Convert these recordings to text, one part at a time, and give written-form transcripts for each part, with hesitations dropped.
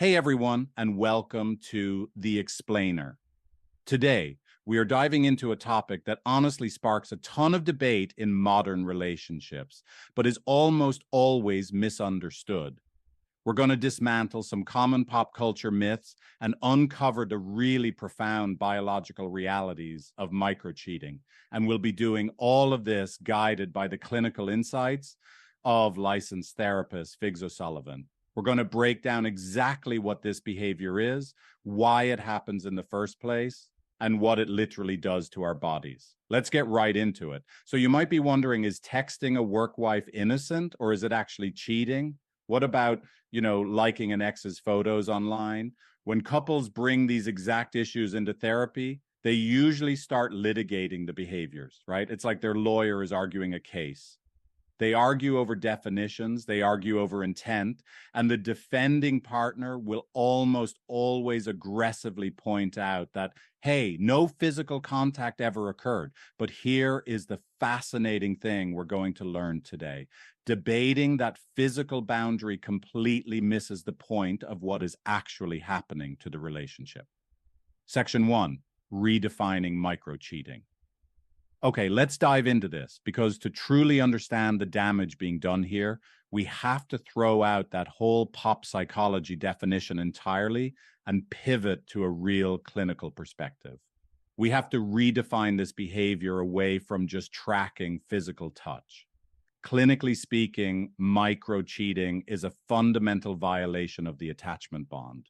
Hey everyone, and welcome to The Explainer. Today, we are diving into a topic that honestly sparks a ton of debate in modern relationships, but is almost always misunderstood. We're going to dismantle some common pop culture myths and uncover the really profound biological realities of microcheating. And we'll be doing all of this guided by the clinical insights of licensed therapist Figs O'Sullivan. We're going to break down exactly what this behavior is, why it happens in the first place, and what it literally does to our bodies. Let's get right into it. So you might be wondering, is texting a work wife innocent, or is it actually cheating? What about, liking an ex's photos online? When couples bring these exact issues into therapy, they usually start litigating the behaviors, right? It's like their lawyer is arguing a case. They argue over definitions, they argue over intent, and the defending partner will almost always aggressively point out that, hey, no physical contact ever occurred. But here is the fascinating thing we're going to learn today. Debating that physical boundary completely misses the point of what is actually happening to the relationship. Section 1, redefining micro-cheating. Okay, let's dive into this, because to truly understand the damage being done here, we have to throw out that whole pop psychology definition entirely and pivot to a real clinical perspective. We have to redefine this behavior away from just tracking physical touch. Clinically speaking, micro-cheating is a fundamental violation of the attachment bond.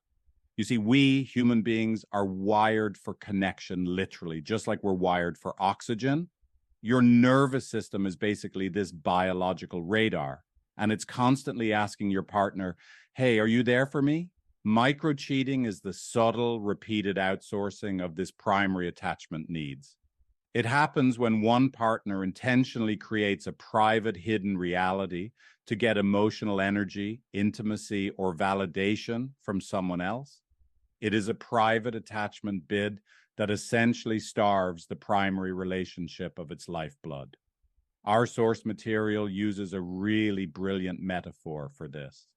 You see, we human beings are wired for connection, literally, just like we're wired for oxygen. Your nervous system is basically this biological radar, and it's constantly asking your partner, hey, are you there for me? Micro-cheating is the subtle, repeated outsourcing of this primary attachment needs. It happens when one partner intentionally creates a private, hidden reality to get emotional energy, intimacy, or validation from someone else. It is a private attachment bid that essentially starves the primary relationship of its lifeblood. Our source material uses a really brilliant metaphor for this.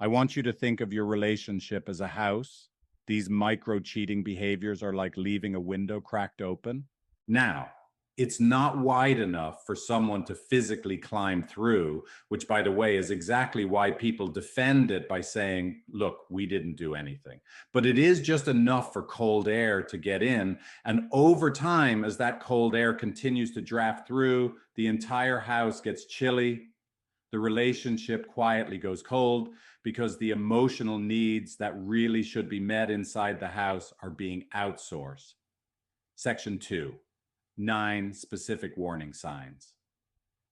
I want you to think of your relationship as a house. These micro-cheating behaviors are like leaving a window cracked open. Now, it's not wide enough for someone to physically climb through, which, by the way, is exactly why people defend it by saying, look, we didn't do anything. But it is just enough for cold air to get in. And over time, as that cold air continues to draft through, the entire house gets chilly. The relationship quietly goes cold because the emotional needs that really should be met inside the house are being outsourced. Section 2. 9 specific warning signs.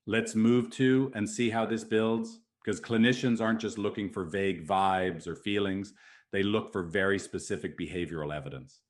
Let's move to and see how this builds, because clinicians aren't just looking for vague vibes or feelings, they look for very specific behavioral evidence.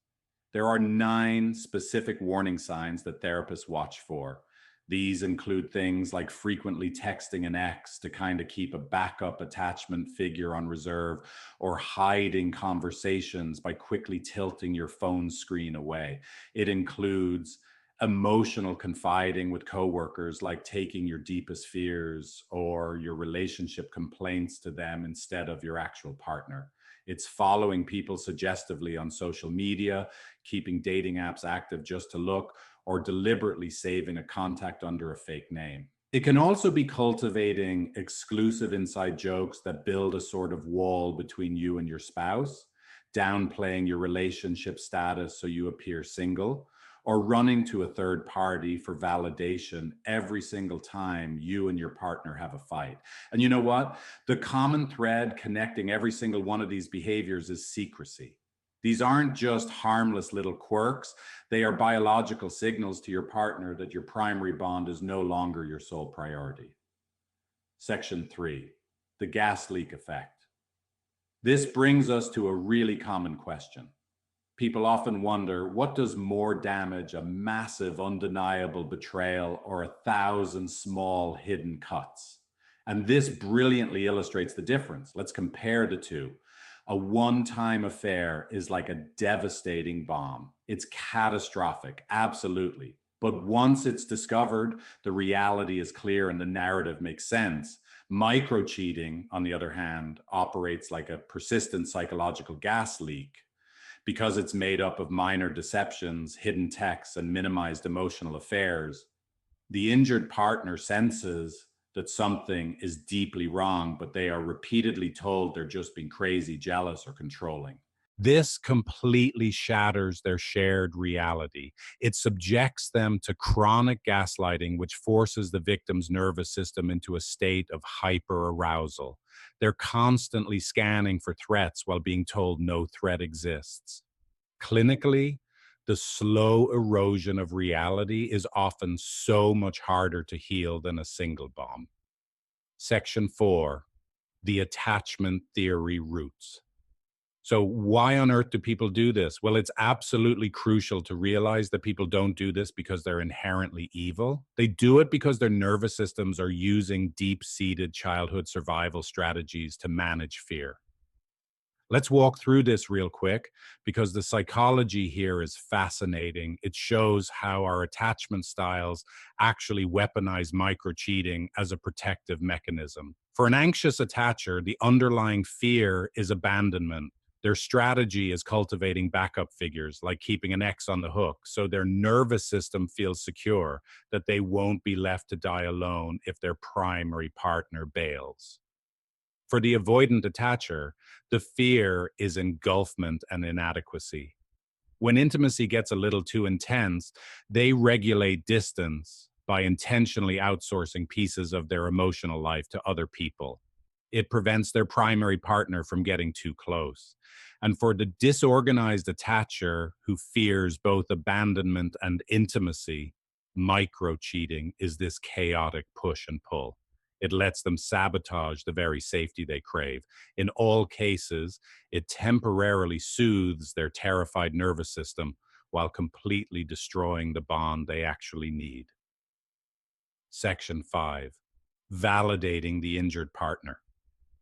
There are 9 specific warning signs that therapists watch for. These include things like frequently texting an ex to kind of keep a backup attachment figure on reserve, or hiding conversations by quickly tilting your phone screen away. It includes emotional confiding with coworkers, like taking your deepest fears or your relationship complaints to them instead of your actual partner. It's following people suggestively on social media, keeping dating apps active just to look, or deliberately saving a contact under a fake name. It can also be cultivating exclusive inside jokes that build a sort of wall between you and your spouse, downplaying your relationship status so you appear single, or running to a third party for validation every single time you and your partner have a fight. And you know what? The common thread connecting every single one of these behaviors is secrecy. These aren't just harmless little quirks. They are biological signals to your partner that your primary bond is no longer your sole priority. Section 3, the gas leak effect. This brings us to a really common question. People often wonder, what does more damage, a massive undeniable betrayal or 1,000 small hidden cuts? And this brilliantly illustrates the difference. Let's compare the two. A one-time affair is like a devastating bomb. It's catastrophic, absolutely. But once it's discovered, the reality is clear and the narrative makes sense. Micro-cheating, on the other hand, operates like a persistent psychological gas leak because it's made up of minor deceptions, hidden texts, and minimized emotional affairs. The injured partner senses that something is deeply wrong, but they are repeatedly told they're just being crazy, jealous, or controlling. This completely shatters their shared reality. It subjects them to chronic gaslighting, which forces the victim's nervous system into a state of hyperarousal. They're constantly scanning for threats while being told no threat exists. Clinically, the slow erosion of reality is often so much harder to heal than a single bomb. Section 4, the attachment theory roots. So why on earth do people do this? Well, it's absolutely crucial to realize that people don't do this because they're inherently evil. They do it because their nervous systems are using deep-seated childhood survival strategies to manage fear. Let's walk through this real quick because the psychology here is fascinating. It shows how our attachment styles actually weaponize micro-cheating as a protective mechanism. For an anxious attacher, the underlying fear is abandonment. Their strategy is cultivating backup figures, like keeping an ex on the hook, so their nervous system feels secure that they won't be left to die alone if their primary partner bails. For the avoidant attacher, the fear is engulfment and inadequacy. When intimacy gets a little too intense, they regulate distance by intentionally outsourcing pieces of their emotional life to other people. It prevents their primary partner from getting too close. And for the disorganized attacher who fears both abandonment and intimacy, micro cheating is this chaotic push and pull. It lets them sabotage the very safety they crave. In all cases, it temporarily soothes their terrified nervous system while completely destroying the bond they actually need. Section 5, validating the injured partner.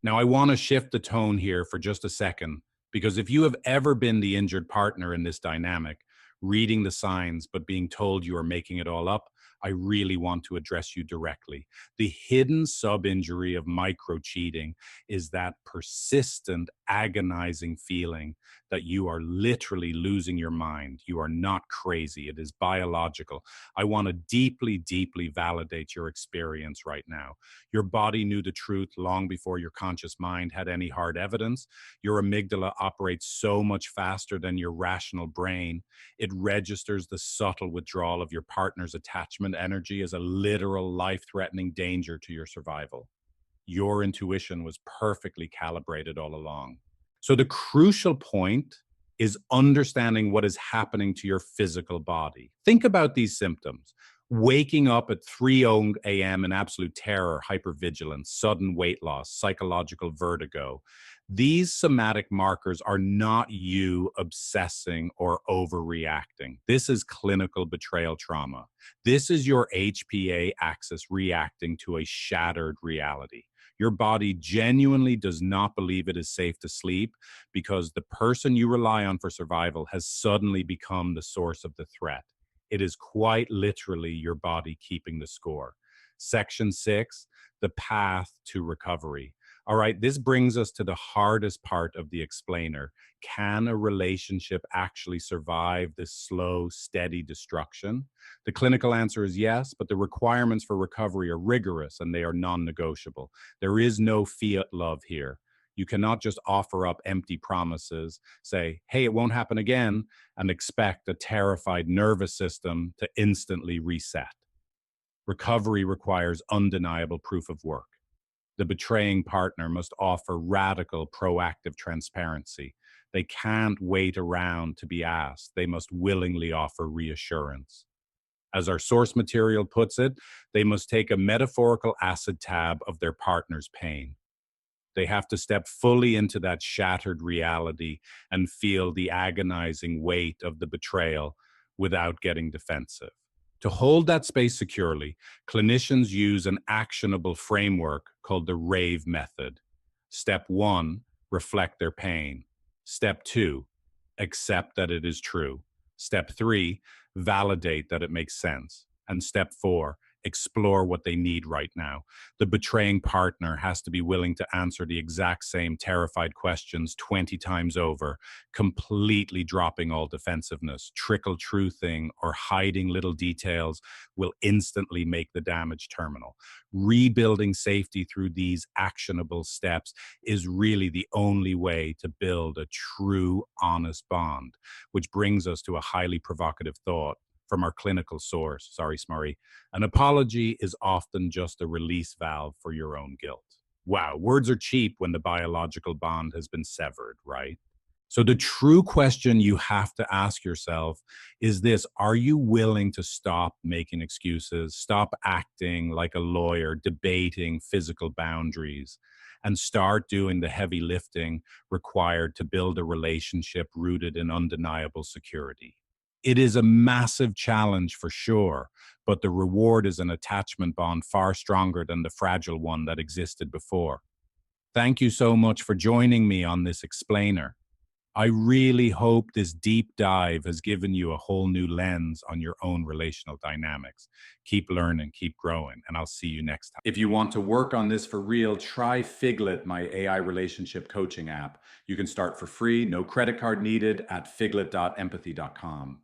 Now, I want to shift the tone here for just a second, because if you have ever been the injured partner in this dynamic, reading the signs but being told you are making it all up, I really want to address you directly. The hidden sub-injury of micro-cheating is that persistent, agonizing feeling that you are literally losing your mind. You are not crazy. It is biological. I want to deeply, deeply validate your experience right now. Your body knew the truth long before your conscious mind had any hard evidence. Your amygdala operates so much faster than your rational brain. It registers the subtle withdrawal of your partner's attachment energy as a literal life-threatening danger to your survival. Your intuition was perfectly calibrated all along. So the crucial point is understanding what is happening to your physical body. Think about these symptoms. Waking up at 3 a.m. in absolute terror, hypervigilance, sudden weight loss, psychological vertigo. These somatic markers are not you obsessing or overreacting. This is clinical betrayal trauma. This is your HPA axis reacting to a shattered reality. Your body genuinely does not believe it is safe to sleep because the person you rely on for survival has suddenly become the source of the threat. It is quite literally your body keeping the score. Section 6, the path to recovery. All right, this brings us to the hardest part of the explainer. Can a relationship actually survive this slow, steady destruction? The clinical answer is yes, but the requirements for recovery are rigorous and they are non-negotiable. There is no fiat love here. You cannot just offer up empty promises, say, hey, it won't happen again, and expect a terrified nervous system to instantly reset. Recovery requires undeniable proof of work. The betraying partner must offer radical, proactive transparency. They can't wait around to be asked. They must willingly offer reassurance. As our source material puts it, they must take a metaphorical acid tab of their partner's pain. They have to step fully into that shattered reality and feel the agonizing weight of the betrayal without getting defensive. To hold that space securely, clinicians use an actionable framework called the RAVE method. Step 1, reflect their pain. Step 2, accept that it is true. Step 3, validate that it makes sense. And step 4, explore what they need right now. The betraying partner has to be willing to answer the exact same terrified questions 20 times over, completely dropping all defensiveness. Trickle truthing or hiding little details will instantly make the damage terminal. Rebuilding safety through these actionable steps is really the only way to build a true, honest bond, which brings us to a highly provocative thought from our clinical source. Sorry, Smurry. An apology is often just a release valve for your own guilt. Wow, words are cheap when the biological bond has been severed, right? So the true question you have to ask yourself is this: are you willing to stop making excuses, stop acting like a lawyer, debating physical boundaries, and start doing the heavy lifting required to build a relationship rooted in undeniable security? It is a massive challenge for sure, but the reward is an attachment bond far stronger than the fragile one that existed before. Thank you so much for joining me on this explainer. I really hope this deep dive has given you a whole new lens on your own relational dynamics. Keep learning, keep growing, and I'll see you next time. If you want to work on this for real, try Figlet, my AI relationship coaching app. You can start for free, no credit card needed, at figlet.empathy.com.